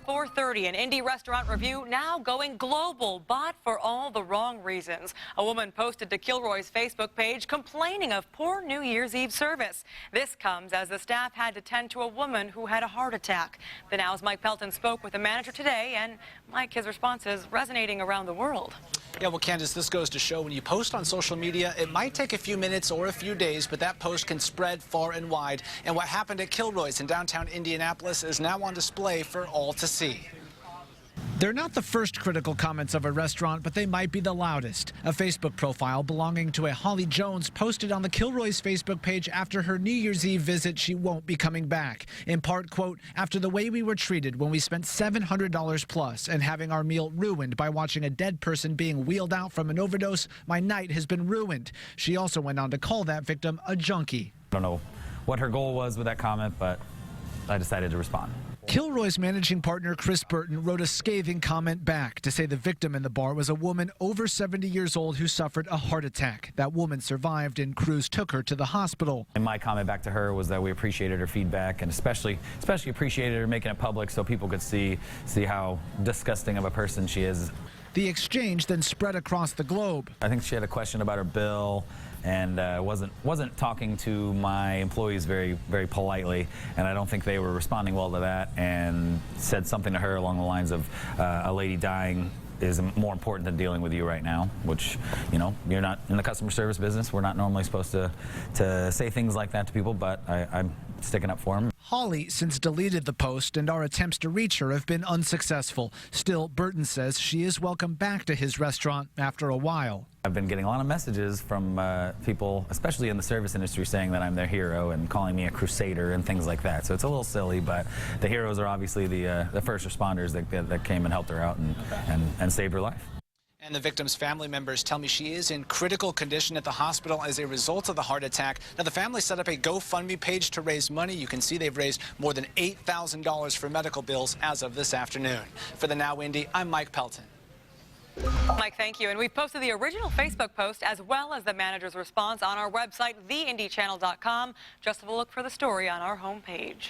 At 4:30, an Indy restaurant review now going global, but for all the wrong reasons. A woman posted to Kilroy's Facebook page complaining of poor New Year's Eve service. This comes as the staff had to tend to a woman who had a heart attack. The Now's Mike Pelton spoke with the manager today, and Mike, his response is resonating around the world. Yeah, well, Candace, this goes to show when you post on social media, it might take a few minutes or a few days, but that post can spread far and wide. And what happened at Kilroy's in downtown Indianapolis is now on display for all to see. They're not the first critical comments of a restaurant, but they might be the loudest. A Facebook profile belonging to a Holly Jones posted on the Kilroy's Facebook page after her New Year's Eve visit she won't be coming back. In part, quote, after the way we were treated when we spent $700 plus and having our meal ruined by watching a dead person being wheeled out from an overdose, my night has been ruined. She also went on to call that victim a junkie. I don't know what her goal was with that comment, but I decided to respond. Kilroy's managing partner Chris Burton wrote a scathing comment back to say the victim in the bar was a woman over 70 years old who suffered a heart attack. That woman survived and crews took her to the hospital. And my comment back to her was that we appreciated her feedback and especially appreciated her making it public so people could see how disgusting of a person she is. The exchange then spread across the globe. I think she had a question about her bill and wasn't talking to my employees very politely, and I don't think they were responding well to that, and said something to her along the lines of a lady dying is more important than dealing with you right now, which, you know, you're not in the customer service business. We're not normally supposed to say things like that to people, but I'm sticking up for them. Holly since deleted the post, and our attempts to reach her have been unsuccessful. Still, Burton says she is welcome back to his restaurant after a while. I've been getting a lot of messages from people, especially in the service industry, saying that I'm their hero and calling me a crusader and things like that. So it's a little silly, but the heroes are obviously the first responders that came and helped her out and saved her life. And the victim's family members tell me she is in critical condition at the hospital as a result of the heart attack. Now, the family set up a GoFundMe page to raise money. You can see they've raised more than $8,000 for medical bills as of this afternoon. For the Now Indy, I'm Mike Pelton. Mike, thank you. And we've posted the original Facebook post as well as the manager's response on our website, theindychannel.com. Just have a look for the story on our homepage.